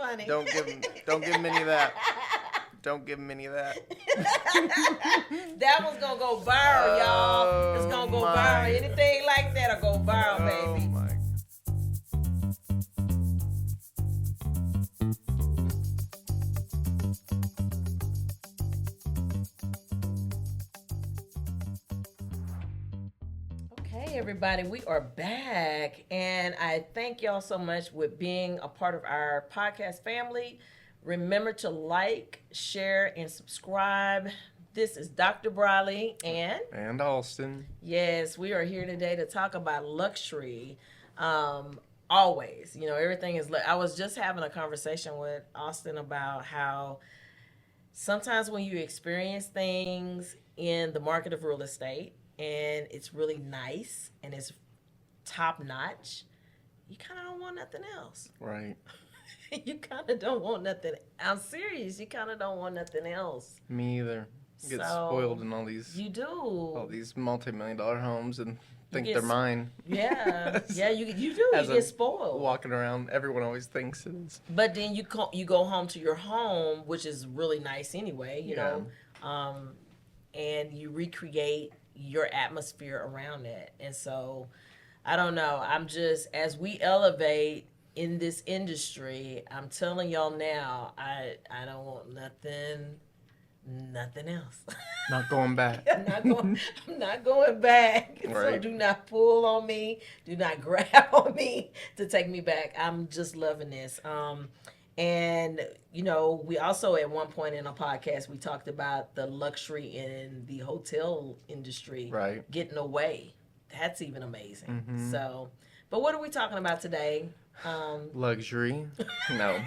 funny. Don't give him any of that. Don't give him any of that. That one's gonna go viral, y'all. It's gonna go viral. Anything like that'll go viral, baby. My. Hey everybody, we are back, and I thank y'all so much with being a part of our podcast family. Remember to like, share, and subscribe. This is Dr. Briley and Alston. Yes, we are here today to talk about luxury. Always, everything is. I was just having a conversation with Austin about how sometimes when you experience things in the market of real estate and it's really nice and it's top notch, you kind of don't want nothing else. Right. You kind of don't want nothing. I'm serious. You kind of don't want nothing else. Me either. You get spoiled in all these. You do. All these multi-million-dollar homes and think they're mine. Yeah. Yeah, you do. You get spoiled. Walking around, everyone always thinks it is. But then you go home to your home, which is really nice anyway, you know, and you recreate your atmosphere around it. And so, I don't know. I'm just, as we elevate in this industry, I'm telling y'all now, I don't want nothing else. Not going back. I'm not going back. Right. So do not pull on me. Do not grab on me to take me back. I'm just loving this. And, we also at one point in a podcast, we talked about the luxury in the hotel industry. Right. Getting away. That's even amazing. Mm-hmm. So, but what are we talking about today? Luxury. No.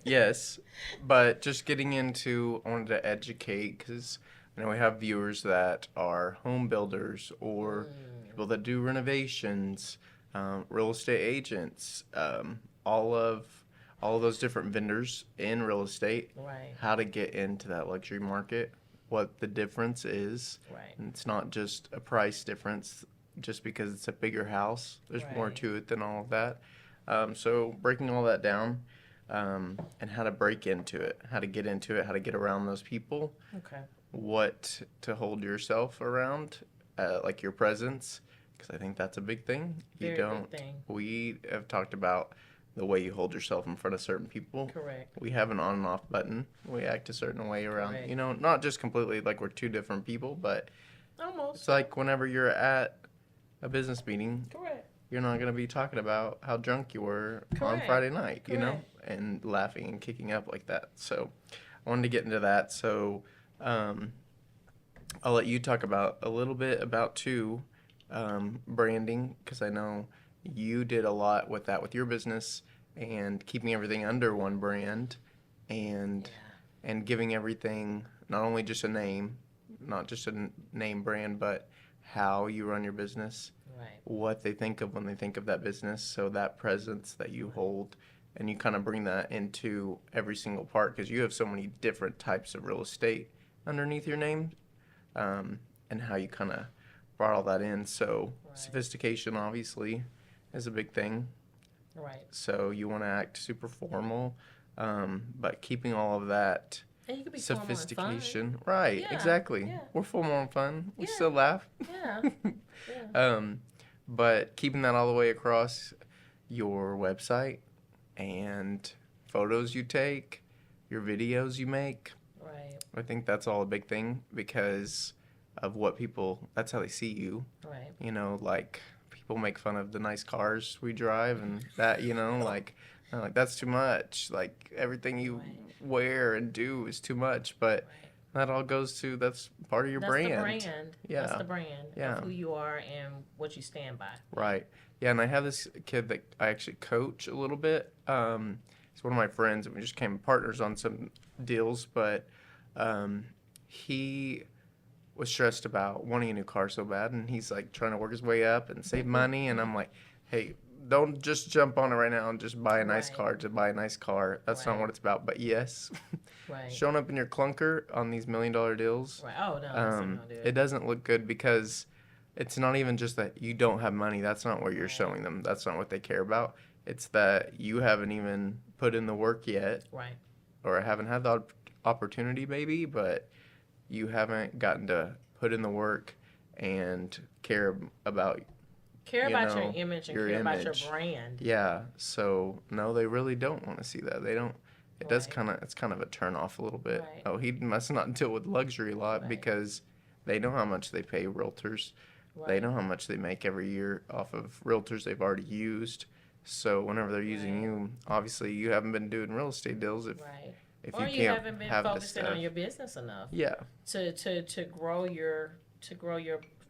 Yes. But just getting into, I wanted to educate because we have viewers that are home builders or people that do renovations, real estate agents, all of those different vendors in real estate. Right. How to get into that luxury market, what the difference is. Right. And it's not just a price difference just because it's a bigger house. There's more to it than all of that. So breaking all that down and how to break into it, how to get into it, how to get around those people. Okay. What to hold yourself around, like your presence, because I think that's a big thing. Big thing. We have talked about the way you hold yourself in front of certain people. Correct. We have an on and off button. We act a certain way around, not just completely like we're two different people, but almost. It's like whenever you're at a business meeting. Correct. You're not going to be talking about how drunk you were on Friday night, and laughing and kicking up like that. So I wanted to get into that. So I'll let you talk about a little bit about branding, because I know you did a lot with that with your business and keeping everything under one brand and giving everything not only just a name, not just a name brand, but how you run your business. Right. What they think of when they think of that business, so that presence that you hold, and you kind of bring that into every single part, because you have so many different types of real estate underneath your name, and how you kind of brought all that in. So sophistication obviously is a big thing. Right. So you want to act super formal, but keeping all of that and you could be sophistication. Right, yeah, exactly. Yeah. We're formal and fun. We still laugh. Yeah. But keeping that all the way across your website and photos you take, your videos you make. Right. I think that's all a big thing because of what that's how they see you. Right. Like people make fun of the nice cars we drive and that, like that's too much. Like everything you wear and do is too much, but that all goes to, that's part of your brand. That's the brand. Yeah. That's the brand of who you are and what you stand by. Right. Yeah, and I have this kid that I actually coach a little bit. He's one of my friends, and we just became partners on some deals, but he was stressed about wanting a new car so bad, and he's like trying to work his way up and save money, and I'm like, hey, don't just jump on it right now and just buy a nice car to buy a nice car. That's not what it's about. But yes, showing up in your clunker on these $1 million deals, oh no, it doesn't look good, because it's not even just that you don't have money. That's not what you're showing them. That's not what they care about. It's that you haven't even put in the work yet, Right. or haven't had the opportunity maybe, but you haven't gotten to put in the work and care about Care you about your know, image and your care about your image. brand. Yeah. So no, they really don't want to see that. They don't. It does Right. it's kind of a turn off a little bit. Right. Oh, he must not deal with luxury a lot Right. because they know how much they pay realtors. They Right. know how much they make every year off of realtors they've already used. So whenever they're using Right. you, obviously you haven't been doing real estate deals Right. if Or you you can't haven't been have this focusing on stuff. your business enough Yeah. to grow your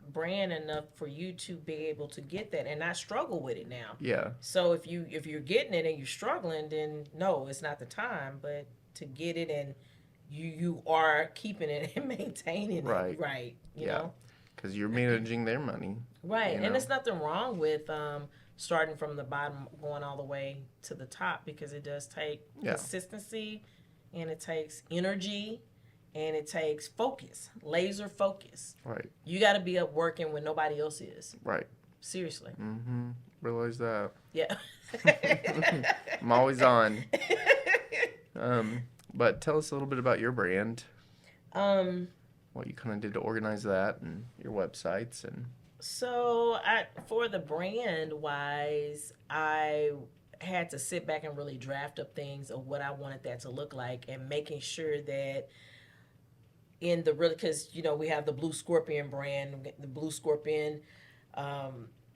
brand enough for you to be able to get that and not struggle with it now. Yeah. So if you're getting it and you're struggling, then no, it's not the time. But to get it and you are keeping it and maintaining Right. it, right? You Yeah. know, Because you're managing their money. right. You And know? there's nothing wrong with starting from the bottom, going all the way to the top because it does take Yeah. consistency, and it takes energy, and it takes focus, laser focus. Right. You got to be up working when nobody else is. Right. Seriously. Mm-hmm. Realize that. Yeah. I'm always on. But tell us a little bit about your brand. What you kind of did to organize that and your websites and. So for the brand wise, I had to sit back and really draft up things of what I wanted that to look like, and making sure that in the really, because we have the Blue Scorpion brand, the Blue Scorpion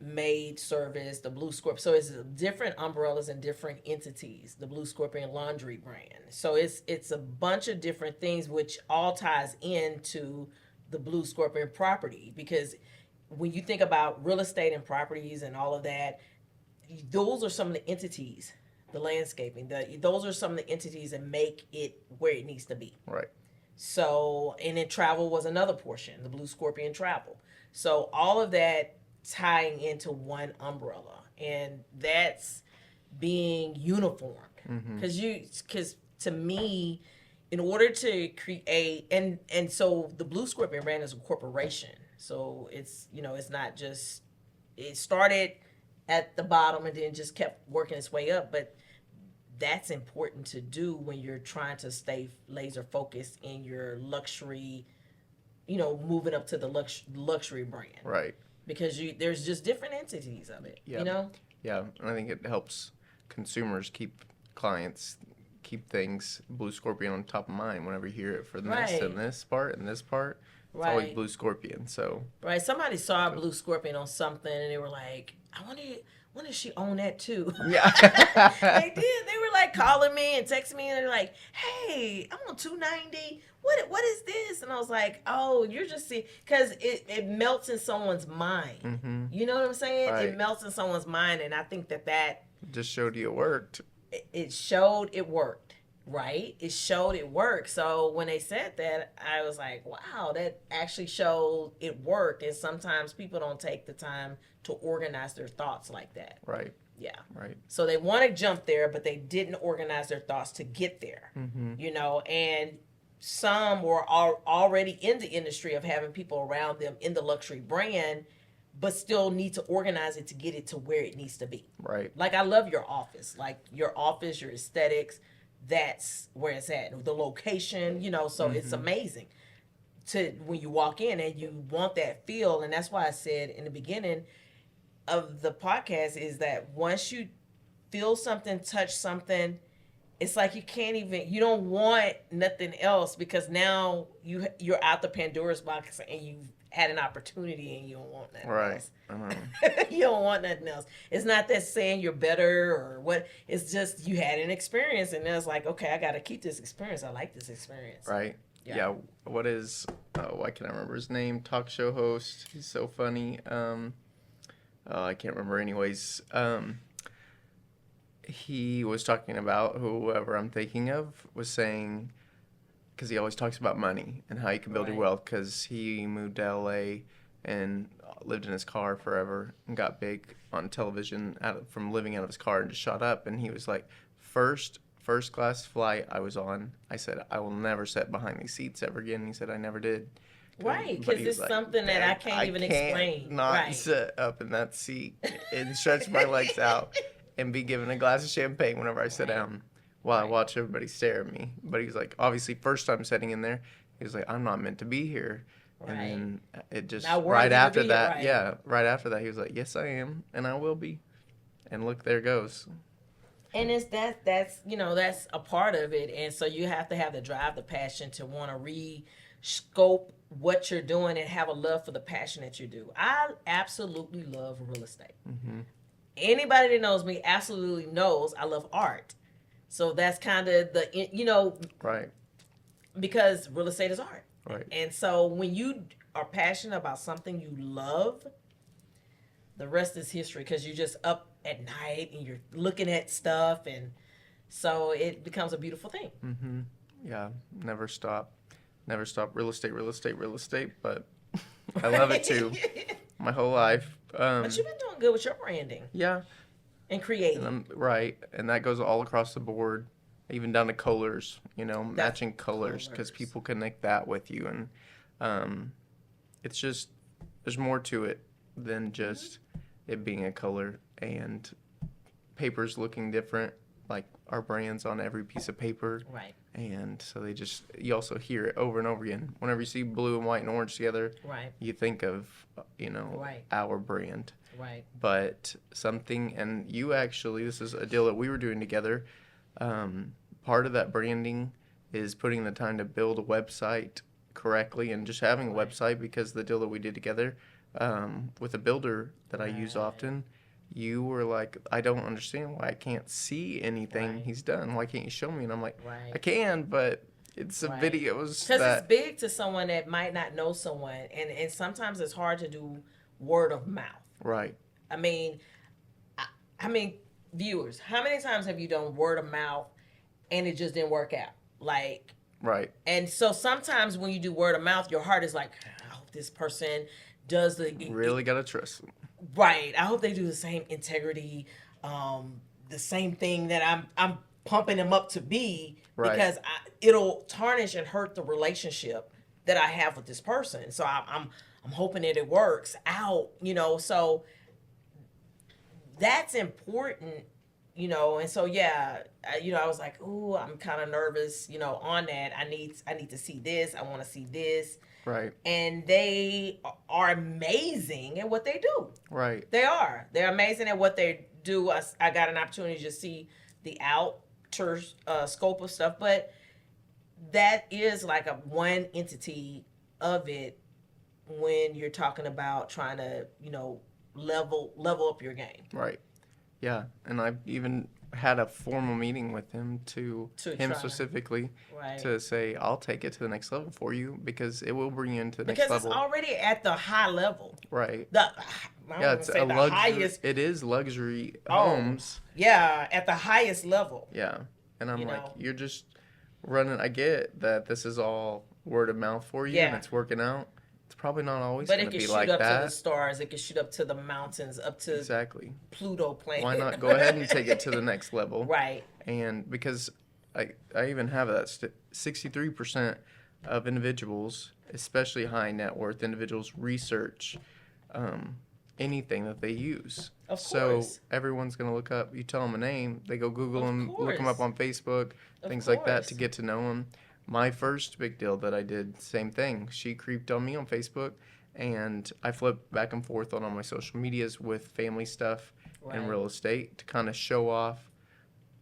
maid service, the Blue Scorpion. So it's different umbrellas and different entities. The Blue Scorpion laundry brand. So it's a bunch of different things, which all ties into the Blue Scorpion property. Because when you think about real estate and properties and all of that, those are some of the entities, the landscaping. Those are some of the entities that make it where it needs to be. Right. So, and then travel was another portion, the Blue Scorpion travel. So all of that tying into one umbrella, and that's being uniform. Because to me, in order to create, and so the Blue Scorpion brand is a corporation. So it's not just, it started at the bottom and then just kept working its way up, but that's important to do when you're trying to stay laser focused in your luxury, moving up to the luxury brand. Right. Because there's just different entities of it, Yeah. Yeah, and I think it helps consumers keep things Blue Scorpion on top of mind whenever you hear it for this Right. and this part and this part. It's Right. always Blue Scorpion. So Right. Somebody saw a Blue Scorpion on something and they were like, I wonder when does she own that too? yeah. They did. They were like calling me and texting me, and they're like, "Hey, I'm on 290. What is this?" And I was like, "Oh, you're just seeing," because it melts in someone's mind. Mm-hmm. You know what I'm saying? Right. It melts in someone's mind, and I think that Just showed you it worked. it showed it worked. Right? It showed it worked. So when they said that, I was like, "Wow, that actually showed it worked." And sometimes people don't take the time to organize their thoughts like that. Right. Yeah. Right. So they want to jump there, but they didn't organize their thoughts to get there. Mm-hmm. And some were already in the industry of having people around them in the luxury brand, but still need to organize it to get it to where it needs to be. Right. Like, I love your office. Like, your office, your aesthetics, that's where it's at. The location, so it's amazing to when you walk in and you want that feel. And that's why I said in the beginning of the podcast is that once you feel something, touch something, it's like you don't want nothing else, because now you're out the Pandora's box and you've had an opportunity and you don't want nothing else. I know. You don't want nothing else. It's not that saying you're better or what. It's just you had an experience and it's like, okay, I got to keep this experience. I like this experience. Right. Yeah. What is? Why can't I remember his name? Talk show host. He's so funny. I can't remember. Anyways, he was talking about whoever I'm thinking of was saying, because he always talks about money and how you can build your Right. wealth, because he moved to LA and lived in his car forever and got big on television from living out of his car and just shot up. And he was like, first class flight I was on, I said, I will never sit behind these seats ever again. And he said, I never did. Right, But because he it's was like, something that I "Dad, can't even explain." Not Right. sit up in that seat and stretch my legs out and be given a glass of champagne whenever I sit down. while I Right. watch everybody stare at me. But he's like, obviously, first time sitting in there, he was like, I'm not meant to be here. And Right. then it just, Not right worthy to after be here. that, Right. yeah, right after that, he was like, yes, I am, and I will be. And look, there goes. And it's that's that's a part of it, and so you have to have the drive, the passion to want to re-scope what you're doing and have a love for the passion that you do. I absolutely love real estate. Mm-hmm. Anybody that knows me absolutely knows I love art. So that's kind of Right, because real estate is art. right. And so when you are passionate about something you love, the rest is history because you're just up at night and you're looking at stuff, and so it becomes a beautiful thing. Mm-hmm. Yeah, never stop. Never stop. Real estate, real estate, real estate. But I love it too. My whole life. But you've been doing good with your branding Yeah, and creating. and I'm right, and that goes all across the board, even down to colors. Matching colors, because colors. people connect that with you, and it's just there's more to it than just it being a color and papers looking different, like our brands on every piece of paper. Right. And so you also hear it over and over again. Whenever you see blue and white and orange together, Right. you think of, Right. our brand. Right. But and you actually, this is a deal that we were doing together. Part of that branding is putting the time to build a website correctly and just having a Right. website, because the deal that we did together with a builder that I use Right. often, you were like, I don't understand why I can't see anything Right. he's done. Why can't you show me? And I'm like, Right. I can, but it's the Right. videos Because that, it's big to someone that might not know someone, and sometimes it's hard to do word of mouth. right, I mean, viewers, how many times have you done word of mouth and it just didn't work out? Like, right, and so sometimes when you do word of mouth, your heart is like, I hope this person does really got to trust them. right. I hope they do the same integrity, the same thing that I'm pumping them up to be, Right. because it'll tarnish and hurt the relationship that I have with this person. So I'm hoping that it works out, So that's important, And so yeah, I was like, ooh, I'm kind of nervous, on that. I need to see this. I want to see this. Right, And they are amazing at what they do. right, They are. They're amazing at what they do. I got an opportunity to see the outer scope of stuff, but that is like a one entity of it when you're talking about trying to, level up your game. right. Yeah, and I've even had a formal meeting with him To him try. specifically, Right. to say, I'll take it to the next level for you, because it will bring you into the Because next it's level. already at the high level. Right. I Yeah, don't it's say a the luxury. highest. It is luxury Oh. homes. Yeah, at the highest level. Yeah, and I'm You like, know. you're just running. I get that this is all word of mouth for you, and Yeah. it's working out. It's probably not always But going it to can be shoot like up to the that. stars. It can shoot up to the mountains, up to Exactly. Pluto planet. Why not go ahead and take it to the next level? Right. And because I even have that 63% of individuals, especially high net worth individuals, research anything that they use. Of So course. everyone's going to look up, you tell them a name, they go Google Of them, look them up course. on Facebook, Of things like that course. to get to know them. My first big deal that I did, same thing. She creeped on me on Facebook, and I flipped back and forth on all my social medias with family stuff and Right. real estate to kind of show off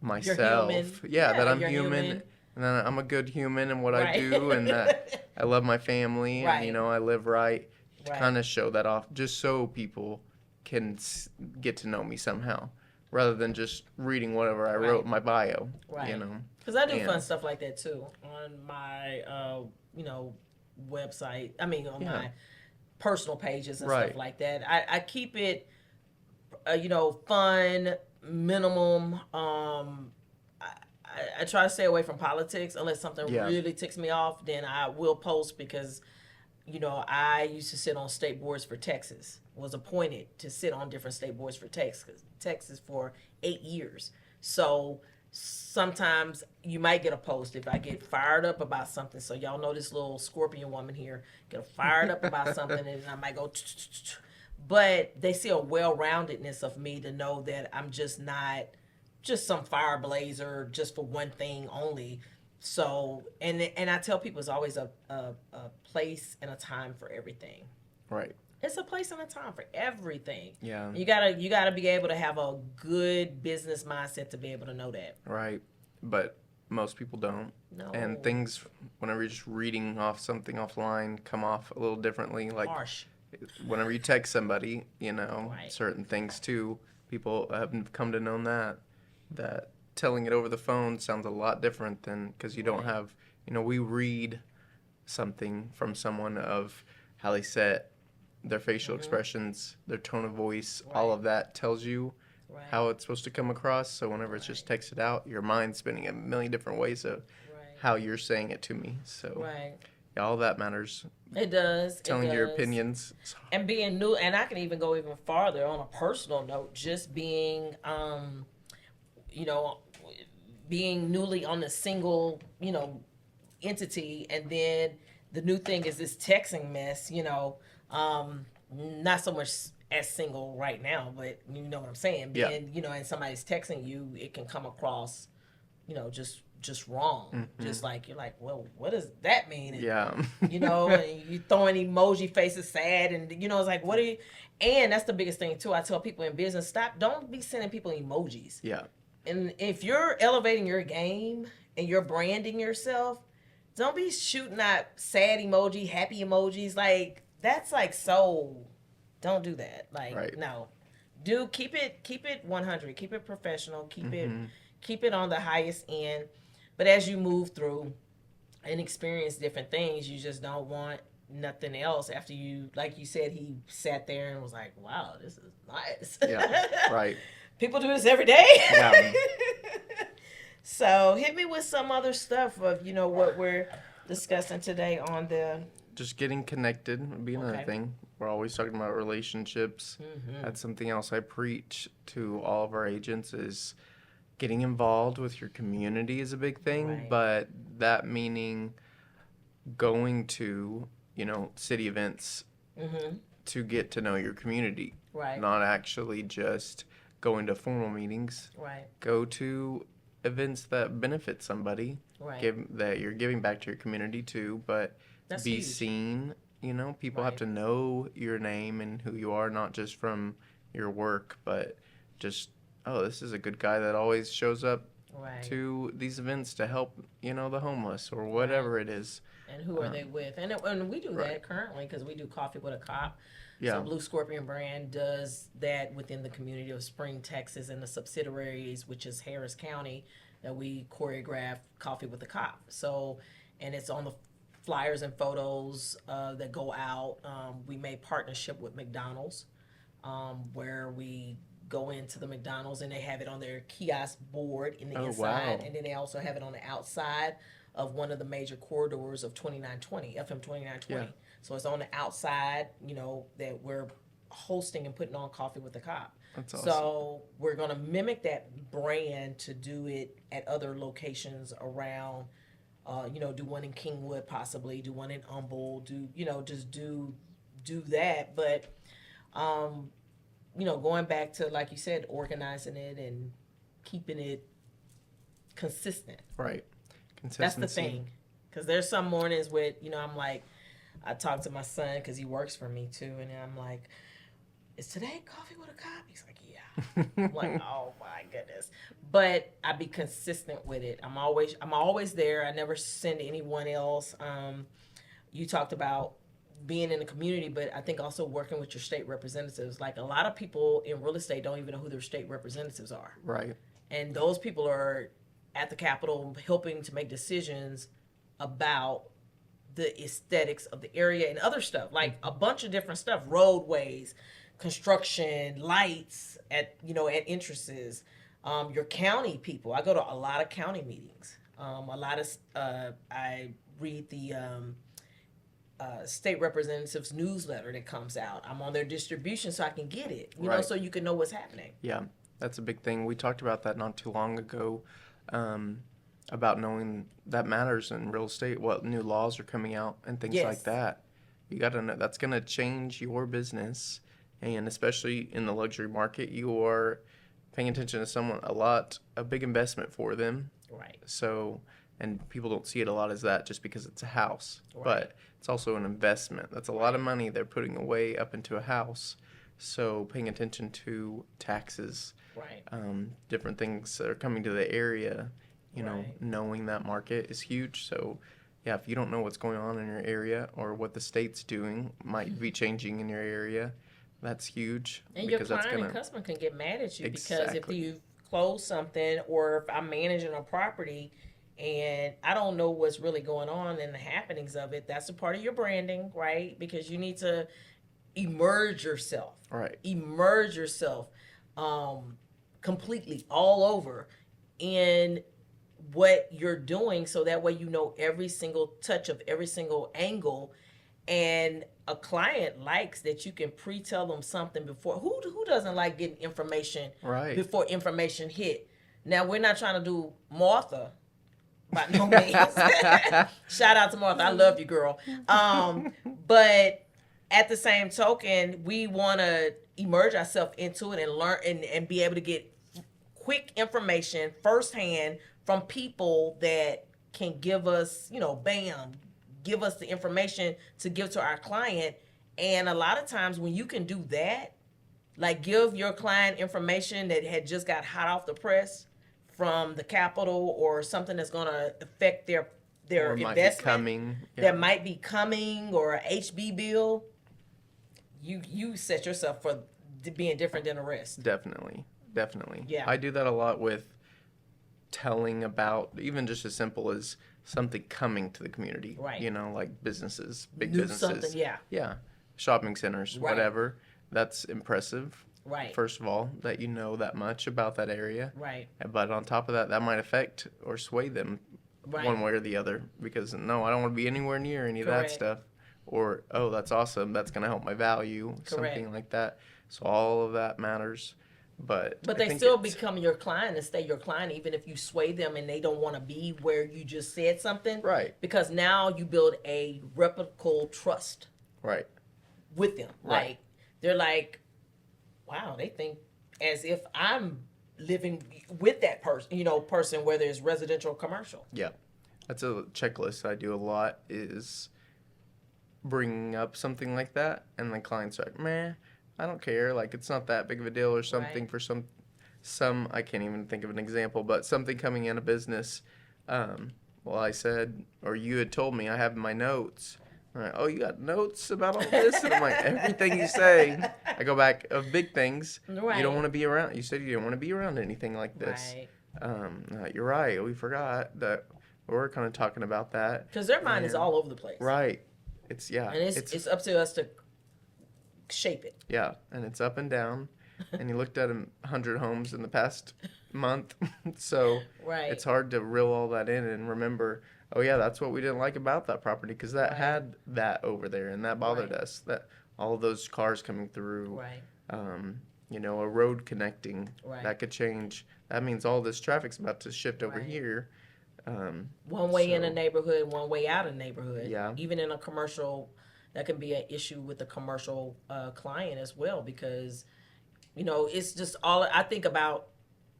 myself. human. Yeah, that Yeah, I'm you're human, human. and that I'm a good human in what I Right. do, and that I love my family, and Right. I live right. To Right. kind of show that off, just so people can get to know me somehow, rather than just reading whatever I wrote in my bio. Right. Because I do And- fun stuff like that too on my, website. I mean, on Yeah. my personal pages and Right. stuff like that. I keep it, fun, minimum. I try to stay away from politics unless something Yeah. really ticks me off. Then I will post because, I used to sit on state boards for Texas. Was appointed to sit on different state boards for Texas for 8 years. So sometimes you might get a post if I get fired up about something. So y'all know this little scorpion woman here get fired up about something, and I might go. But they see a well-roundedness of me to know that I'm just not just some fire blazer just for one thing only. So and I tell people it's always a place and a time for everything. Right. It's a place and a time for everything. Yeah. You gotta be able to have a good business mindset to be able to know that. Right. But most people don't. No. And things, whenever you're just reading off something offline, come off a little differently. Like Harsh. whenever you text somebody, Right. certain things too, people have come to know that telling it over the phone sounds a lot different than, because you don't Right. have, we read something from someone of how they set their facial expressions, their tone of voice, all Right. of that tells you Right. how it's supposed to come across. So whenever it's just texted out, your mind's spinning a million different ways of Right. how you're saying it to me. So Right. yeah, all that matters. It does. Telling it your does. opinions. And being new, and I can even go even farther on a personal note, just being you know being newly on a single entity, and then the new thing is this texting mess, not so much as single right now, but you know what I'm saying. Yeah. Being, and somebody's texting you, it can come across, just wrong. Just like you're like, well, what does that mean? And, Yeah. and you throwing emoji faces sad, and it's like, what are you? And that's the biggest thing too. I tell people in business, don't be sending people emojis. Yeah. And if you're elevating your game and you're branding yourself, don't be shooting out sad emoji, happy emojis. Like, that's like, so don't do that. Like, Right. no. Keep it 100. Keep it professional. Keep it on the highest end. But as you move through and experience different things, you just don't want nothing else after you, like you said, he sat there and was like, wow, this is nice. Yeah. Right. People do this every day. Yeah. So hit me with some other stuff of what we're discussing today on the. Just getting connected would be another Okay. thing. We're always talking about relationships. That's something else I preach to all of our agents is getting involved with your community is a big thing, Right. but that meaning going to, city events to get to know your community. Right. Not actually just going to formal meetings. Right. Go to events that benefit somebody. Right. That you're giving back to your community too, but That's be huge. seen. People have Right. to know your name and who you are, not just from your work, but just, oh, this is a good guy that always shows up Right. to these events to help, the homeless or whatever it is. And who are they with? And we do that Right. currently because we do Coffee with a Cop. Yeah. So Blue Scorpion brand does that within the community of Spring, Texas, and the subsidiaries, which is Harris County, that we choreograph Coffee with a Cop. So, and it's on the flyers and photos that go out. We made partnership with McDonald's, where we go into the McDonald's and they have it on their kiosk board in the inside, wow. and then they also have it on the outside of one of the major corridors of 2920, FM 2920. Yeah. So it's on the outside, that we're hosting and putting on Coffee with the Cop. That's awesome. So we're going to mimic that brand to do it at other locations around, do one in Kingwood, possibly do one in Humble, just do that. But, going back to, like you said, organizing it and keeping it consistent. Right. That's Consistency. the thing. Because there's some mornings with, I'm like, I talk to my son because he works for me too. And I'm like, is today Coffee with a Cop? He's like, yeah. I'm like, oh my goodness. But I be consistent with it. I'm always there. I never send anyone else. You talked about being in the community, but I think also working with your state representatives. Like, a lot of people in real estate don't even know who their state representatives are. Right. And those people are at the Capitol helping to make decisions about the aesthetics of the area and other stuff, like a bunch of different stuff, roadways, construction, lights at entrances. Your county people. I go to a lot of county meetings. I read the state representatives newsletter that comes out. I'm on their distribution so I can get it, Right. so you can know what's happening. Yeah, that's a big thing. We talked about that not too long ago, about knowing that matters in real estate, what new laws are coming out and things Yes. like that. You got to know that's going to change your business, and especially in the luxury market, you are paying attention to someone a big investment for them. Right. So, and people don't see it a lot as that just because it's a house, Right. but it's also an investment. That's a lot of money they're putting away up into a house. So paying attention to taxes, Right. Different things that are coming to the area, Right. knowing that market is huge. So yeah, if you don't know what's going on in your area or what the state's doing might be changing in your area, that's huge. And your because that's client gonna and customer can get mad at you because if exactly you close something or if I'm managing a property and I don't know what's really going on and the happenings of it, that's a part of your branding, right? Because you need to emerge yourself. right. Emerge yourself completely all over in what you're doing so that way you know every single touch of every single angle, and a client likes that you can pre-tell them something before. Who doesn't like getting information Right. before information hit? Now we're not trying to do Martha by no means. Shout out to Martha, I love you, girl. But at the same token, we want to immerse ourselves into it and learn and be able to get quick information firsthand from people that can give us, bam, give us the information to give to our client. And a lot of times when you can do that, like give your client information that had just got hot off the press from the Capitol or something that's going to affect their Or might investment be coming. that might be coming, or a HB bill, you set yourself for being different than the rest. Definitely. Yeah. I do that a lot with telling about even just as simple as something coming to the community. Right. Like businesses, big New businesses. something, yeah. Yeah. Shopping centers, Right. whatever. That's impressive. Right. First of all, that you know that much about that area. Right. But on top of that, that might affect or sway them Right. one way or the other. Because, no, I don't want to be anywhere near any of that Correct. stuff. Or, oh, that's awesome. That's going to help my value. Correct. Something like that. So all of that matters. But I they think still it's- become your client and stay your client even if you sway them and they don't want to be where you just said something. Right. Because now you build a reciprocal trust Right. with them. Right. Like they're like, wow, they think as if I'm living with that person, whether it's residential or commercial. Yeah. That's a checklist I do a lot is bringing up something like that. And the client's like, man, I don't care. Like, it's not that big of a deal or something Right. for some, I can't even think of an example, but something coming in a business. Well, I said, or you had told me I have my notes. I'm like, oh, you got notes about all this? And I'm like, everything you say. I go back of big things. Right. You don't want to be around. You said you didn't want to be around anything like this. Right. You're right. We forgot that we're kind of talking about that. Because their mind is all over the place. Right. It's And it's up to us to shape it. yeah, and it's up and down. And you looked at 100 homes in the past month, so Right. it's hard to reel all that in and remember. Oh yeah, that's what we didn't like about that property because that Right. had that over there and that bothered Right. us. That all of those cars coming through. Right. A road connecting Right. that could change. That means all this traffic's about to shift over Right. here. One way in a So- neighborhood, one way out of neighborhood. Yeah. Even in a commercial, that can be an issue with the commercial client as well because, it's just all I think about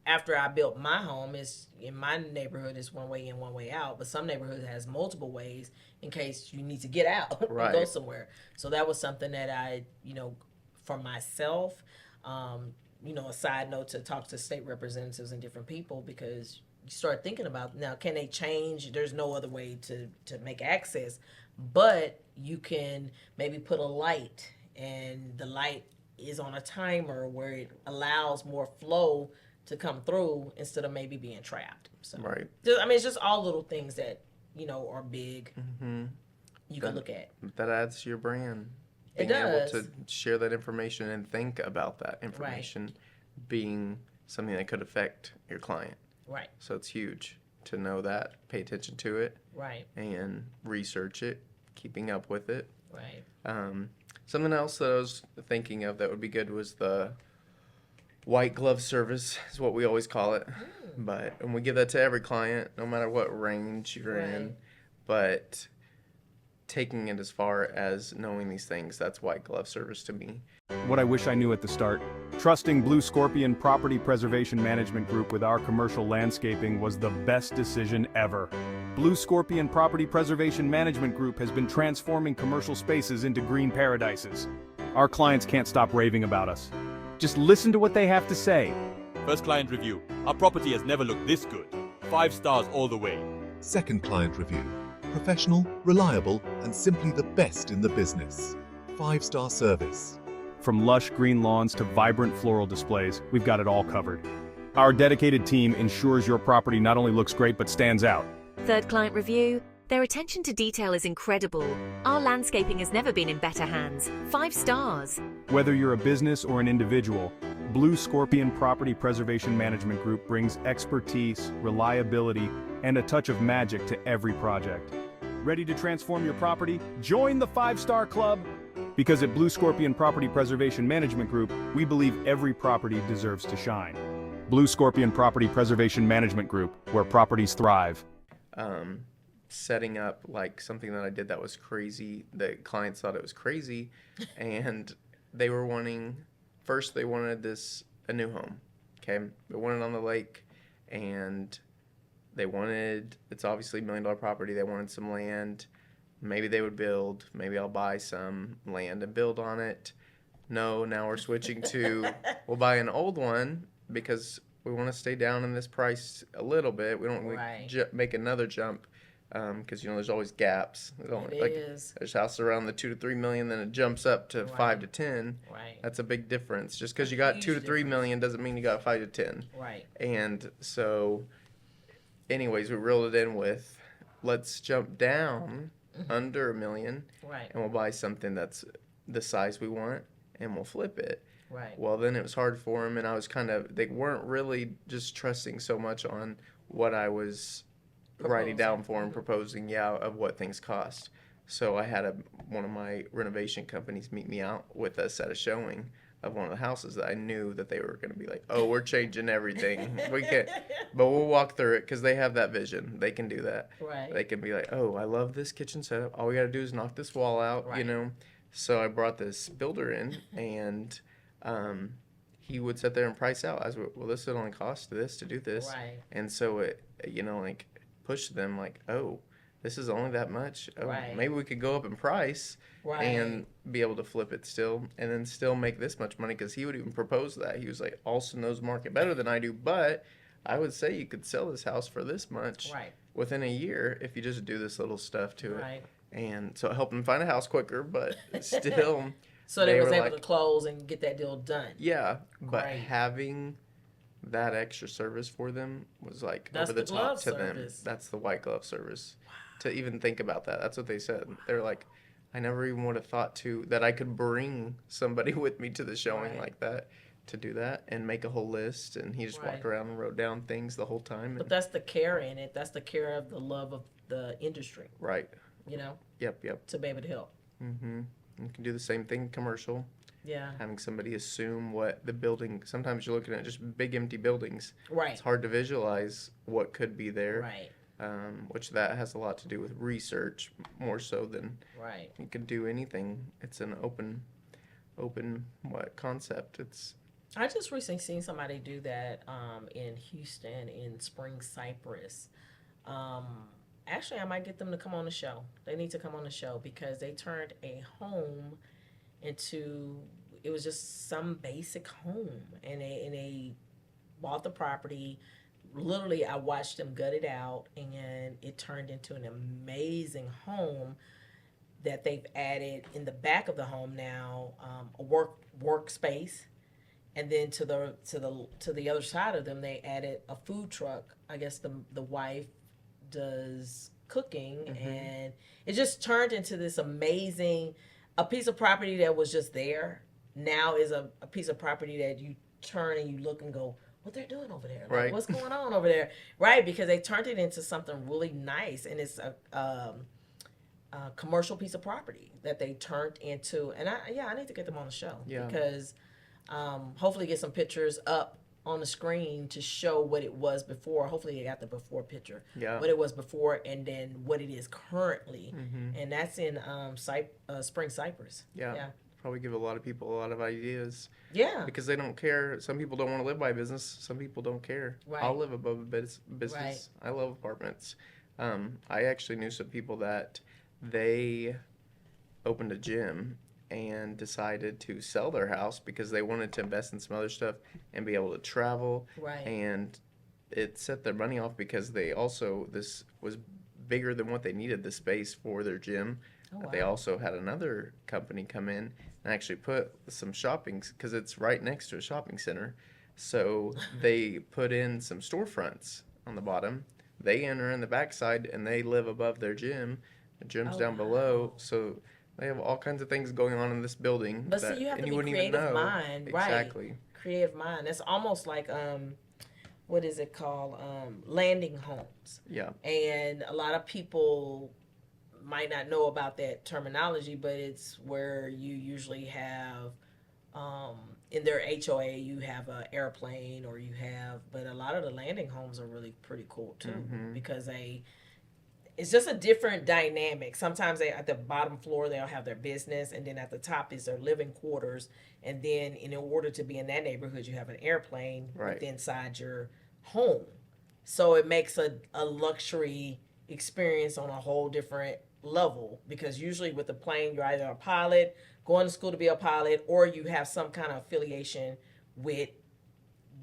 after I built my home is in my neighborhood is one way in, one way out, but some neighborhoods has multiple ways in case you need to get out and go Right. somewhere. So that was something that I, for myself, a side note to talk to state representatives and different people because you start thinking about now, can they change? There's no other way to make access, but you can maybe put a light and the light is on a timer where it allows more flow to come through instead of maybe being trapped. So, Right. it's just all little things that, are big you can look at. That adds to your brand. It Being able does. to share that information and think about that information being something that could affect your client. Right, So it's huge to know that, pay attention to it, right, and research it, keeping up with it. right. Something else that I was thinking of that would be good was the white glove service, is what we always call it. And we give that to every client, no matter what range you're Right. in. But taking it as far as knowing these things. That's white glove service to me. What I wish I knew at the start. Trusting Blue Scorpion Property Preservation Management Group with our commercial landscaping was the best decision ever. Blue Scorpion Property Preservation Management Group has been transforming commercial spaces into green paradises. Our clients can't stop raving about us. Just listen to what they have to say. First client review. Our property has never looked this good. 5 stars all the way. Second client review. Professional, reliable, and simply the best in the business. 5-star service. From lush green lawns to vibrant floral displays, we've got it all covered. Our dedicated team ensures your property not only looks great but stands out. Third client review. Their attention to detail is incredible. Our landscaping has never been in better hands. 5 stars. Whether you're a business or an individual, Blue Scorpion Property Preservation Management Group brings expertise, reliability, and a touch of magic to every project. Ready to transform your property? Join the 5-Star Club! Because at Blue Scorpion Property Preservation Management Group, we believe every property deserves to shine. Blue Scorpion Property Preservation Management Group, where properties thrive. Setting up like something that I did that was crazy. The clients thought it was crazy, and they were wanting, first they wanted a new home. Okay, they wanted on the lake, and they wanted, it's obviously $1 million property. They wanted some land. Maybe they would build. Maybe I'll buy some land and build on it. No, now we're switching to we'll buy an old one because we want to stay down in this price a little bit. We don't make another jump. Because there's always gaps. There's houses around the 2 to 3 million, then it jumps up to 5 to 10. Right. That's a big difference. Just because you got 2 to 3 million doesn't mean you got 5 to 10. Right. And so, anyways, we reeled it in with, let's jump down under $1 million, right, and we'll buy something that's the size we want, and we'll flip it. Right. Well, then it was hard for them, and I was they weren't really just trusting so much on what I was writing down for and proposing, of what things cost. So I had one of my renovation companies meet me out with us at a showing of one of the houses that I knew that they were going to be like, oh, we're changing everything. We can't, but we'll walk through it because they have that vision. They can do that. Right. They can be like, oh, I love this kitchen setup. All we got to do is knock this wall out, right. So I brought this builder in, and he would sit there and price out. I was well, this would only cost this to do this. Right. And so it, push them like, oh, this is only that much. Oh, right. Maybe we could go up in price and be able to flip it still, and then still make this much money. Because he would even propose that. He was like, Alston knows market better than I do, but I would say you could sell this house for this much within a year if you just do this little stuff to it. And so it helped them find a house quicker, but still. So they was able to close and get that deal done. Yeah, but having that extra service for them was like over the top to them. That's the white glove service. Wow. To even think about that. That's what they said. They're like, I never even would have thought that I could bring somebody with me to the showing like that to do that and make a whole list. And he just walked around and wrote down things the whole time. But that's the care in it. That's the care of the love of the industry. Right. Yep. To be able to help. Mm-hmm. You can do the same thing commercial. Yeah. Having somebody assume what the building, sometimes you're looking at just big empty buildings. Right. It's hard to visualize what could be there. Right. Which that has a lot to do with research more so than you can do anything. It's an open concept. I just recently seen somebody do that in Houston in Spring Cypress. Actually, I might get them to come on the show. They need to come on the show because they turned a home into, it was just some basic home, and they bought the property. Literally, I watched them gut it out, and it turned into an amazing home that they've added in the back of the home now, a workspace, and then to the other side of them, they added a food truck. I guess the wife does cooking, and it just turned into this amazing. A piece of property that was just there now is a piece of property that you turn and you look and go, what they're doing over there? Like, what's going on over there? Right, because they turned it into something really nice, and it's a commercial piece of property that they turned into. And I need to get them on the show because hopefully get some pictures up on the screen to show what it was before. Hopefully they got the before picture. Yeah. What it was before and then what it is currently. And that's in Spring Cypress. Yeah. Probably give a lot of people a lot of ideas. Yeah. Because they don't care. Some people don't want to live by business. Some people don't care. Right. I'll live above a business. Right. I love apartments. I actually knew some people that they opened a gym and decided to sell their house because they wanted to invest in some other stuff and be able to travel. Right. And it set their money off because they also, this was bigger than what they needed, the space for their gym. Oh, wow. They also had another company come in and actually put some shopping, because it's right next to a shopping center. So they put in some storefronts on the bottom. They enter in the backside and they live above their gym. The gym's down below. So they have all kinds of things going on in this building. But see, you have to be creative mind, right? Exactly. Creative mind. It's almost like what is it called? Landing homes. Yeah. And a lot of people might not know about that terminology, but it's where you usually have in their HOA you have an airplane, or you have, but a lot of the landing homes are really pretty cool too, because it's just a different dynamic. Sometimes they, at the bottom floor, they'll have their business, and then at the top is their living quarters. And then in order to be in that neighborhood, you have an airplane inside your home. So it makes a luxury experience on a whole different level, because usually with the plane, you're either a pilot, going to school to be a pilot, or you have some kind of affiliation with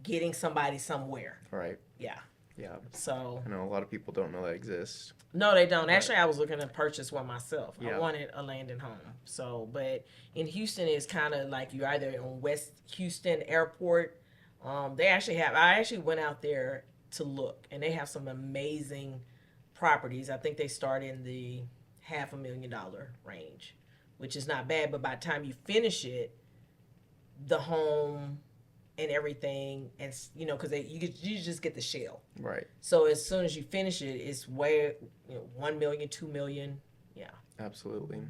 getting somebody somewhere. Right. Yeah. Yeah. So I know a lot of people don't know that exists. no, they don't. Actually, I was looking to purchase one myself. Yeah. I wanted a landing home. So, but in Houston, it's kind of like you're either on West Houston Airport. They actually have, I actually went out there to look, and they have some amazing properties. I think they start in the $500,000 range, which is not bad. But by the time you finish it, the home and everything, and you know, because you just get the shell. Right. So as soon as you finish it, it's way, $1 million, $2 million. Yeah. Absolutely.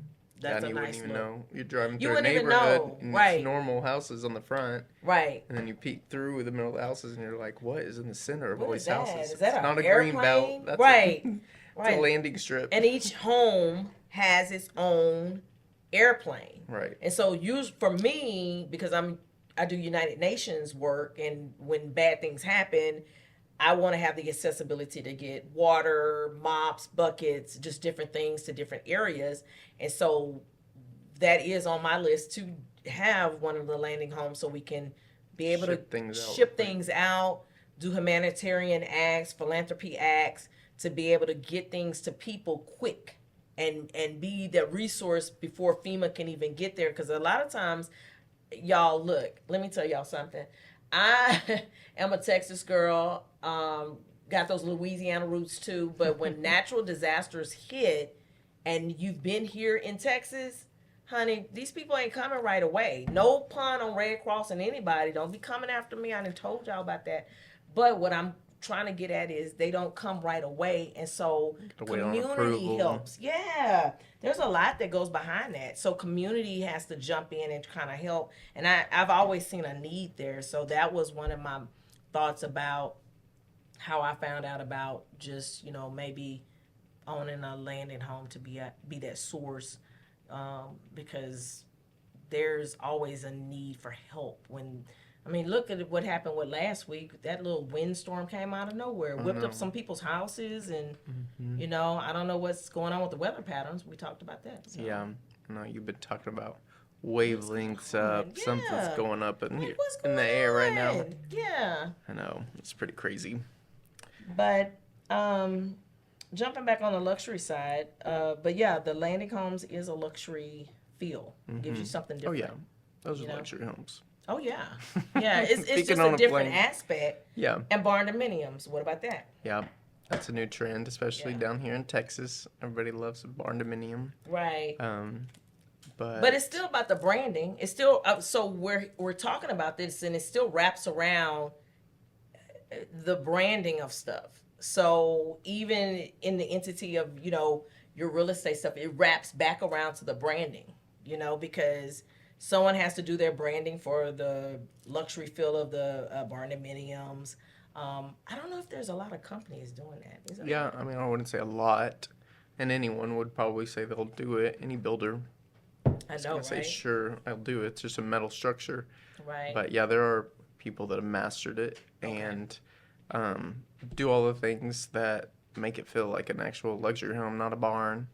That's and a you nice wouldn't even look. know. You're driving You through a wouldn't even neighborhood know, and right. it's normal houses on the front, Right. and then you peek through the middle of the houses and you're like, what is in the center of all What these is that? houses? Is that It's an not a airplane? green belt. That's Right. It's Right. a landing strip. And each home has its own airplane. Right. And so for me, because I do United Nations work, and when bad things happen, I want to have the accessibility to get water, mops, buckets, just different things to different areas. And so that is on my list to have one of the landing homes, so we can be able Ship to things out. ship things out, do humanitarian acts, philanthropy acts, to be able to get things to people quick and be the resource before FEMA can even get there. Because a lot of times, y'all, look, let me tell y'all something. I am a Texas girl, got those Louisiana roots too, but when natural disasters hit and you've been here in Texas, honey, these people ain't coming right away. No pun on Red Cross and anybody. Don't be coming after me. I done told y'all about that. But what I'm trying to get at is they don't come right away, and so Wait on community approval. helps. Yeah, there's a lot that goes behind that. So community has to jump in and kind of help, and I've always seen a need there. So that was one of my thoughts about how I found out about just, maybe owning a landing home to be that source, because there's always a need for help. Look at what happened with last week. That little windstorm came out of nowhere, whipped up some people's houses, and I don't know what's going on with the weather patterns. We talked about that. So. Yeah. I know you've been talking about wavelengths up. Yeah. Something's going up in Like, here, what's in going the air right now. on? Yeah. I know. It's pretty crazy. But jumping back on the luxury side, but yeah, the landing homes is a luxury feel. Gives you something Oh, different. yeah. Those are You know? luxury homes. Oh yeah. Yeah, it's Speaking just on a a different plane. aspect. Yeah. And barn-dominiums, what about that? Yeah. That's a new trend, especially Yeah. down here in Texas. Everybody loves a barn dominium. Right. But it's still about the branding. It's still so we're talking about this, and it still wraps around the branding of stuff. So even in the entity of your real estate stuff, it wraps back around to the branding. Because someone has to do their branding for the luxury feel of the barndominiums. I don't know if there's a lot of companies doing that. Is it? Yeah, I mean, I wouldn't say a lot, and anyone would probably say they'll do it. Any builder I is know, gonna say, right? sure, I'll do it. It's just a metal structure. Right. But yeah, there are people that have mastered it and do all the things that make it feel like an actual luxury home, not a barn.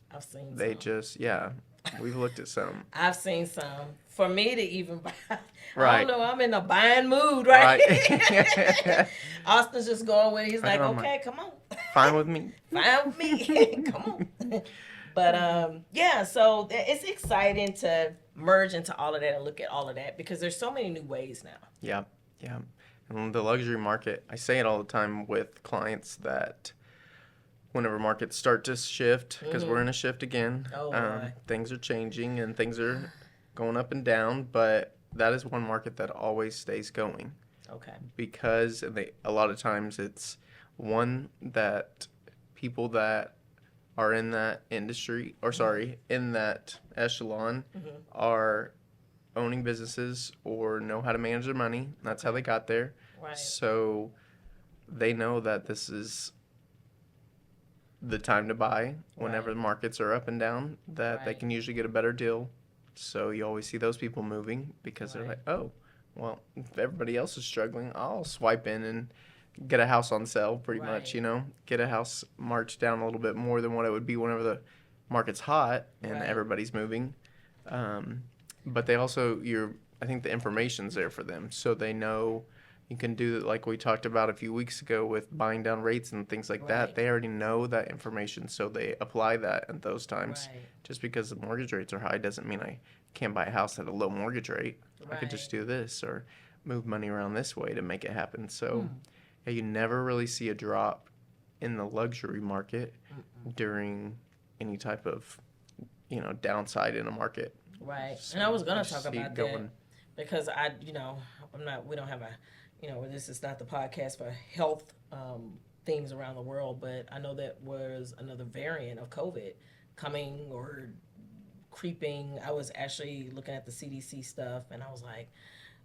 I've seen They some. just, yeah, we've looked at some. I've seen some. For me to even buy, I Right. don't know, I'm in a buying mood, right? Right. Austin's just going with it. He's like, I'm okay, come on. Fine with me. Fine with me. Come on. But yeah, so it's exciting to merge into all of that and look at all of that because there's so many new ways now. Yeah, yeah. And the luxury market, I say it all the time with clients that whenever markets start to shift, because we're in a shift again, Oh, boy. things are changing and things are going up and down, but that is one market that always stays going Okay. because a lot of times it's one that people that are in that industry, or sorry, in that echelon are owning businesses or know how to manage their money. That's how they got there. Right. So they know that this is the time to buy whenever Right. the markets are up and down, that they Right. can usually get a better deal. So you always see those people moving because they're Right. like, oh, well, if everybody else is struggling, I'll swipe in and get a house on sale pretty much, Right. get a house marched down a little bit more than what it would be whenever the market's hot and Right. everybody's moving. But they also, I think the information's there for them. So they know you can do like we talked about a few weeks ago with buying down rates and things like that. Right. They already know that information. So they apply that at those times. Right. Just because the mortgage rates are high doesn't mean I can't buy a house at a low mortgage rate. I could just Right. do this or move money around this way to make it happen. So yeah, you never really see a drop in the luxury market during any type of, downside in a market. Right. So And I was gonna you talk see it about that going. because we don't have this is not the podcast for health things around the world, but I know that was another variant of COVID coming or creeping. I was actually looking at the CDC stuff and I was like,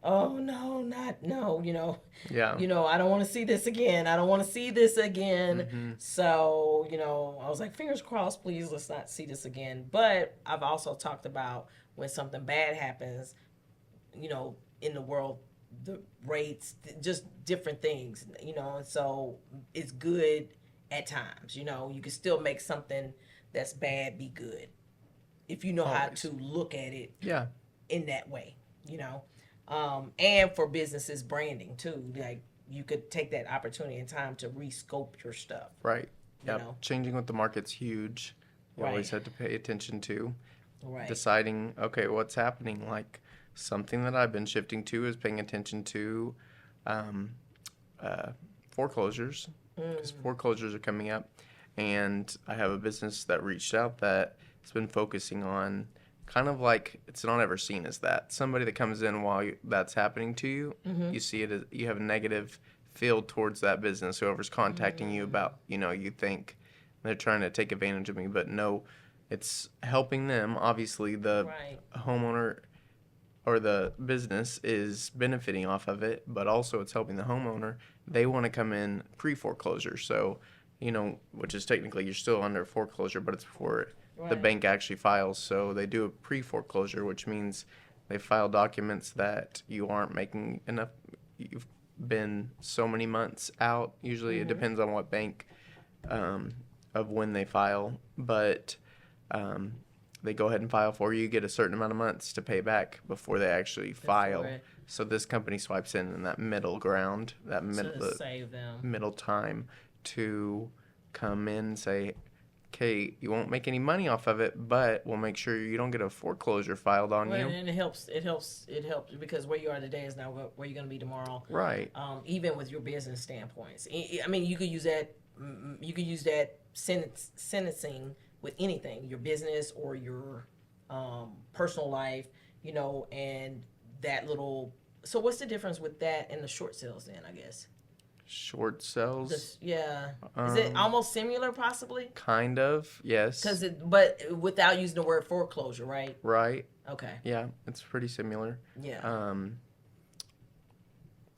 oh no, Yeah. I don't want to see this again. I don't want to see this again. Mm-hmm. So, I was like, fingers crossed, please, let's not see this again. But I've also talked about when something bad happens, in the world, the rates, just different things, and so it's good at times. You can still make something that's bad be good if you know how Always. to look at it Yeah. in that way, and for businesses branding too. Like you could take that opportunity and time to rescope your stuff. Right. You Yep. know? Changing with the market's huge. You always Right. have to pay attention to. Right. Deciding, okay, what's happening? Like something that I've been shifting to is paying attention to foreclosures because foreclosures are coming up. And I have a business that reached out that has been focusing on kind of like it's not ever seen as that. Somebody that comes in while that's happening to you, you see it as you have a negative feel towards that business. Whoever's contacting you about, you think they're trying to take advantage of me, but no, it's helping them. Obviously, the Right. homeowner or the business is benefiting off of it, but also it's helping the homeowner. They want to come in pre-foreclosure. So, which is technically you're still under foreclosure, but it's before the Right. bank actually files. So they do a pre-foreclosure, which means they file documents that you aren't making enough. You've been so many months out. Usually it depends on what bank of when they file, but they go ahead and file for you. You get a certain amount of months to pay back before they actually file. it- So this company swipes in that middle ground, that To save them. middle time to come in and say, okay, you won't make any money off of it, but we'll make sure you don't get a foreclosure filed on Well, you. and it helps because where you are today is not where you're going to be tomorrow. Right. Even with your business standpoints. I mean, you could use that. You could use that sentencing with anything, your business or your personal life, and that little. So, what's the difference with that and the short sales then? I guess. Short sells. Yeah. Is it almost similar, possibly? Kind of, yes. But without using the word foreclosure, right? Right. Okay. Yeah, it's pretty similar. Yeah.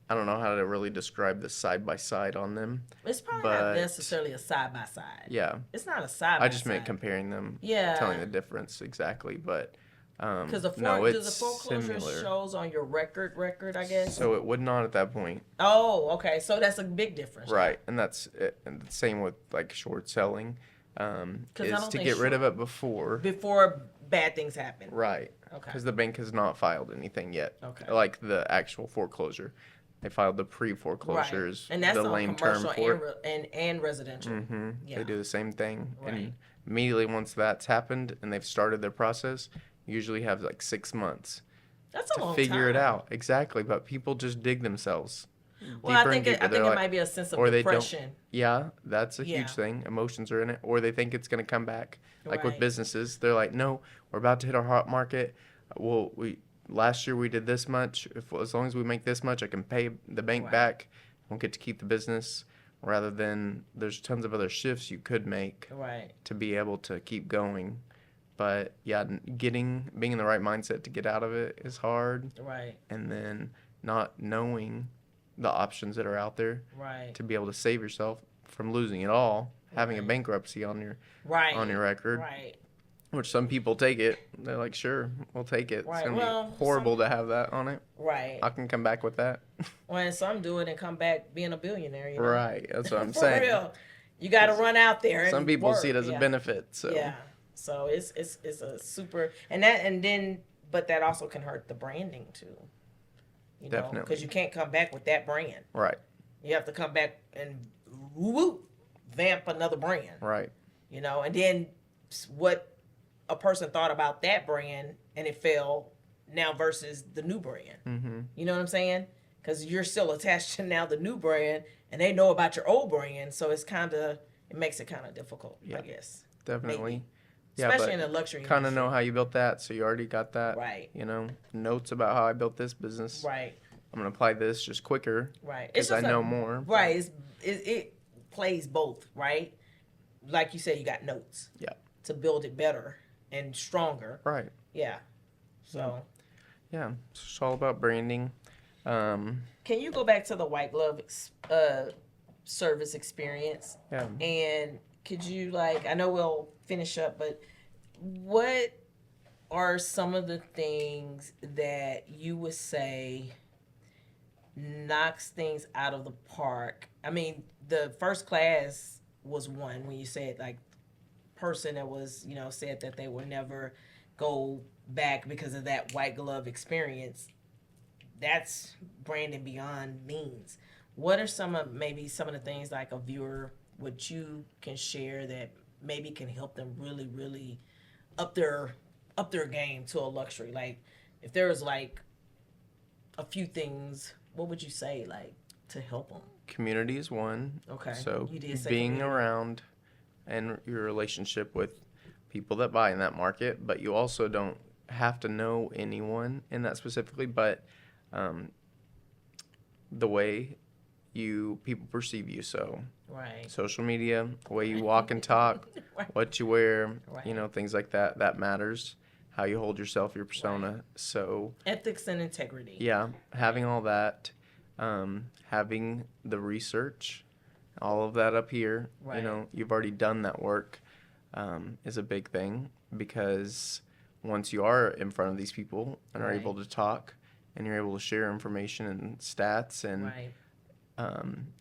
I don't know how to really describe the side by side on them. It's probably not necessarily a side by side. Yeah. It's not a side by side. I just meant comparing them. Yeah. Telling the difference exactly, but because the it's foreclosure similar. shows on your record, I guess. So it would not at that point. Oh, okay. So that's a big difference. Right, and that's it. And the same with like short selling. Is to get rid of it before bad things happen. Right. Okay. Because the bank has not filed anything yet. Okay. Like the actual foreclosure. They filed the pre-foreclosures. Right. And that's the on lame term commercial for it. and residential. Mm-hmm. Yeah. They do the same thing. Right. And immediately once that's happened and they've started their process, you usually have like 6 months That's a long to figure it time. out. Exactly. But people just dig themselves. Well, I deeper think and it deeper. They're might be a sense of or they depression. don't. Yeah, that's a Yeah. huge thing. Emotions are in it. Or they think it's going to come back. Like with Right. businesses, they're like, no, we're about to hit our hot market. Well, last year we did this much. As long as we make this much, I can pay the bank Right. back. We'll get to keep the business. Rather than there's tons of other shifts you could make Right. to be able to keep going. But yeah, being in the right mindset to get out of it is hard. Right. And then not knowing the options that are out there Right. to be able to save yourself from losing it all, having a Right. bankruptcy on your Right. record. Right. Which some people take it. They're like, sure, we'll take it. Right, It's gonna well, be horrible to have that on it. Right. I can come back with that. When some do it and come back being a billionaire, you know? Right. That's what I'm For saying. real. You got to run out there. And Some people work. see it as Yeah. a benefit. So Yeah. So it's a super but that also can hurt the branding too. You know, Definitely. because you can't come back with that brand. Right. You have to come back and vamp another brand. Right. You know, and then what a person thought about that brand and it fell now versus the new brand. Mm-hmm. You know what I'm saying? Because you're still attached to now the new brand and they know about your old brand. So it makes it kind of difficult, I guess. Definitely. Maybe. Yeah, Especially but in the luxury kind of industry. know how you built that, so you already got that. Right. You know, notes about how I built this business. Right. I'm gonna apply this just quicker. Right. Because I know more. Right. It plays both, right? Like you said, you got notes. Yeah. To build it better and stronger. Right. Yeah. So. Yeah. It's all about branding. Can you go back to the white glove service experience? Yeah. And could you I know we'll finish up, but what are some of the things that you would say knocks things out of the park? I mean, the first class was one when you said person that was, said that they would never go back because of that white glove experience. That's branding beyond means. What are some of the things like a viewer, what you can share that maybe can help them really, really up their game to a luxury? Like if there was a few things, what would you say to help them? Community is one. Okay. So You did say being community. around and your relationship with people that buy in that market, but you also don't have to know anyone in that specifically, but the way people perceive you. So Right. social media, the way you walk and talk, Right. what you wear, Right. Things like that matters. How you hold yourself, your persona. Right. So Ethics and integrity. yeah, having all that, having the research, all of that up here, Right. You've already done that work, is a big thing, because once you are in front of these people and are Right. able to talk and you're able to share information and stats and Right.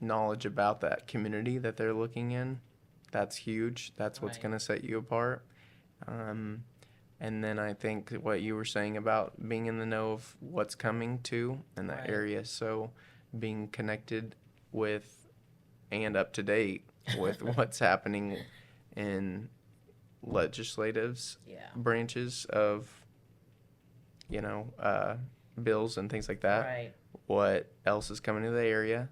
knowledge about that community that they're looking in, that's huge. That's what's Right. going to set you apart. And then I think what you were saying about being in the know of what's coming to in that Right. area. So being connected with and up to date with what's happening in legislatives Yeah. branches of, bills and things like that. Right. What else is coming to the area.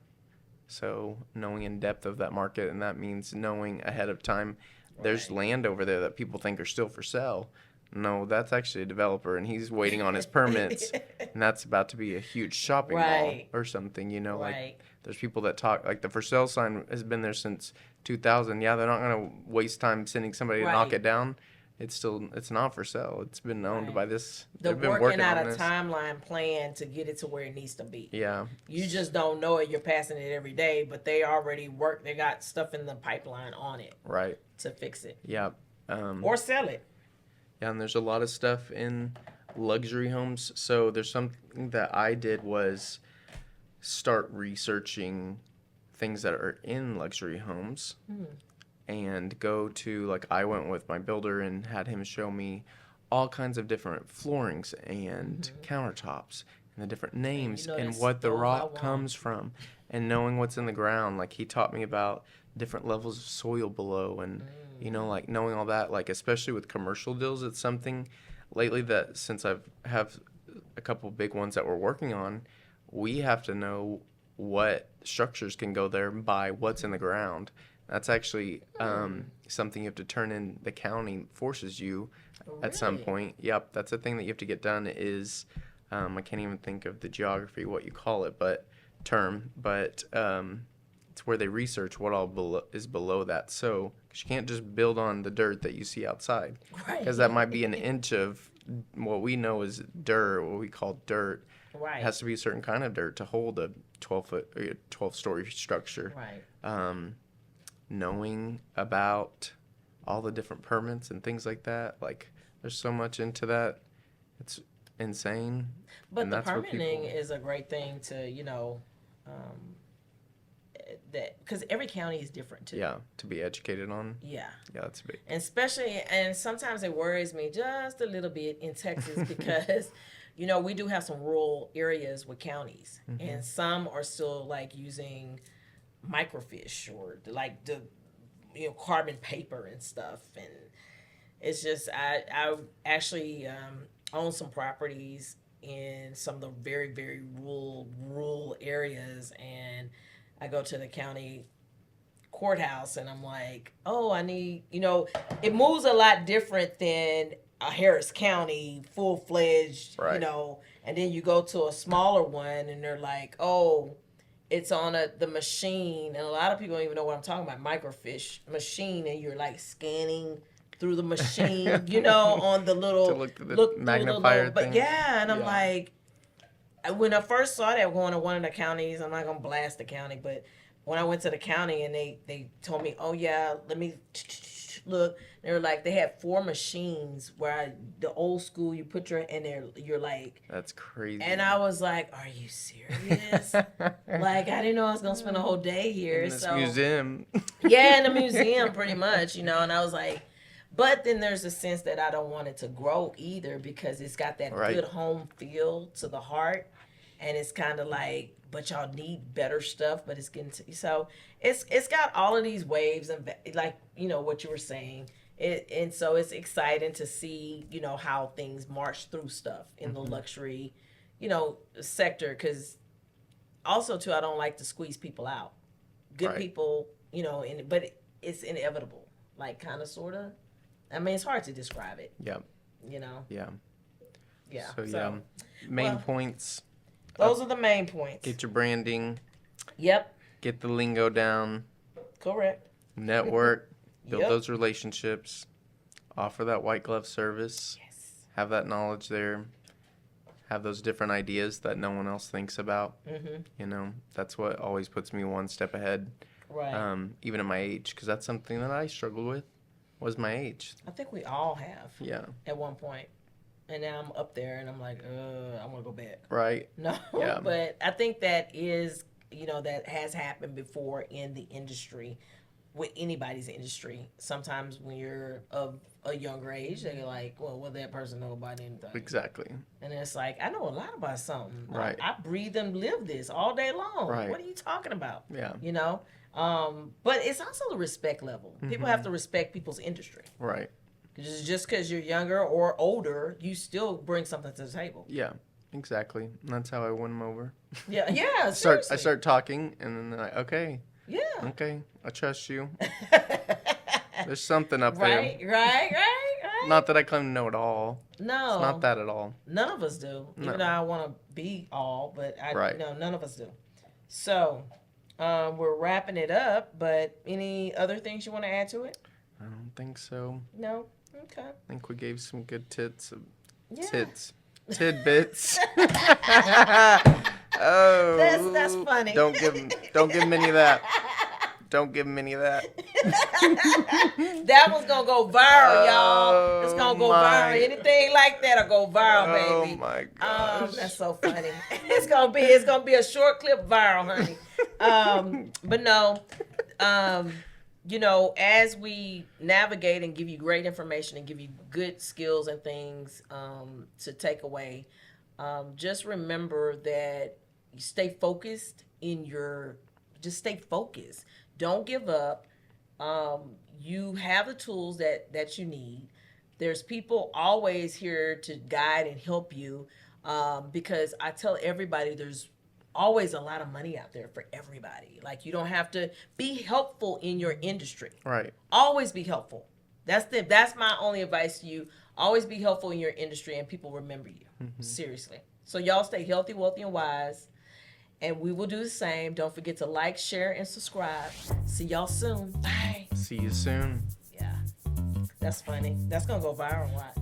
So knowing in depth of that market, and that means knowing ahead of time. There's Right. land over there that people think are still for sale. No, that's actually a developer, and he's waiting on his permits, and that's about to be a huge shopping mall Right. or something. Like Right. There's people that talk, like the for sale sign has been there since 2000. Yeah, they're not going to waste time sending somebody to knock Right. it down. It's not for sale. It's been owned Right. by this. They're They've been working working out on a this. timeline plan to get it to where it needs to be. Yeah. You just don't know it. You're passing it every day, but they already work. They got stuff in the pipeline on it Right. to fix it Yeah. or sell it. Yeah, and there's a lot of stuff in luxury homes. So there's something that I did was start researching things that are in luxury homes and go to, like, I went with my builder and had him show me all kinds of different floorings and countertops and the different names know and that's what the those I rock want. comes from and knowing what's in the ground. Like, he taught me about different levels of soil below and, you know, like, knowing all that, like, especially with commercial deals, it's something lately that since have a couple big ones that we're working on, we have to know what structures can go there by what's in the ground. That's actually something you have to turn in. The county forces you at some Really? point. Yep, that's a thing that you have to get done is, I can't even think of the geography, what you call it, but it's where they research what all is below that. So, 'cause you can't just build on the dirt that you see outside. Right. Because that might be an inch of what we know is dirt, what we call dirt. Right. It has to be a certain kind of dirt to hold a 12-story structure. Right. Knowing about all the different permits and things like that, like, there's so much into that. It's insane. But And the that's what permitting people- is a great thing to, that because every county is different too. Yeah, to be educated on. Yeah. Yeah, that's big. And especially, and sometimes it worries me just a little bit in Texas because, we do have some rural areas with counties, and some are still like using microfiche or like the, carbon paper and stuff. And it's just, I actually own some properties in some of the very, very rural areas, and I go to the county courthouse and I'm like, oh, I need, it moves a lot different than a Harris County full-fledged, Right. And then you go to a smaller one and they're like, oh, it's on the machine. And a lot of people don't even know what I'm talking about, microfiche machine, and you're like scanning through the machine, on the little To look at the through magnifier little, but thing. yeah, and I'm Yeah. like, when I first saw that going to one of the counties, I'm not gonna blast the county, but when I went to the county and they told me, oh yeah, let me look, they were like, they had 4 machines where the old school, you put you're like, That's crazy. and I was like, are you serious? Like, I didn't know I was gonna spend a whole day here. in this So museum. yeah, in the museum pretty much, and I was like, but then there's a sense that I don't want it to grow either because it's got that Right. good home feel to the heart, and it's kind of like, but y'all need better stuff, but it's getting to, so it's got all of these waves and like what you were saying, and so it's exciting to see how things march through stuff in the luxury sector, because also too I don't like to squeeze people out, good Right. people, but it's inevitable, like kind of sort of. I mean, it's hard to describe it, Yeah. Yeah. Yeah. So, So, main well, points. those are the main points. Get your branding. Yep, Get the lingo down. correct. Network. Build Yep. those relationships. Offer that white glove service. Yes. Have that knowledge there. Have those different ideas that no one else thinks about. That's what always puts me one step ahead. Right. Even at my age, because that's something that I struggled with. Was my age. I think we all have Yeah. at one point. And now I'm up there and I'm like, I want to go back. Right. No, Yeah. but I think that is, that has happened before in the industry, with anybody's industry. Sometimes when you're of a younger age, they're like, well, what that person know about anything? Exactly. And it's like, I know a lot about something. Right. I breathe and live this all day long. Right. What are you talking about? Yeah. But it's also the respect level. People have to respect people's industry. Right. Just because you're younger or older, you still bring something to the table. Yeah. Exactly. And that's how I win them over. Yeah, yeah. I Seriously. start talking, and then they're like, okay, Yeah. I trust you. There's something up Right. there. Not that I claim to know it all. No. It's not that at all. None of us do. No. Even though I want to be all, but Right. no, none of us do. So, We're wrapping it up, but any other things you want to add to it? I don't think so. No? Okay. I think we gave some good Yeah. tidbits. Oh, That's funny. Don't give him any of that. Don't give him any of that. That one's gonna go viral, y'all. It's gonna go my. viral. Anything like that'll go viral, Oh baby. my gosh. That's so funny. It's gonna be a short clip viral, honey. But no, you know, as we navigate and give you great information and give you good skills and things to take away, just remember that you stay focused just stay focused. Don't give up. You have the tools that you need. There's people always here to guide and help you, because I tell everybody there's always a lot of money out there for everybody. Like, you don't have to be helpful in your industry. Right. Always be helpful. That's my only advice to you. Always be helpful in your industry and people remember you. Mm-hmm. Seriously. So y'all stay healthy, wealthy, and wise. And we will do the same. Don't forget to like, share, and subscribe. See y'all soon. Bye. See you soon. Yeah. That's funny. That's going to go viral. Watch.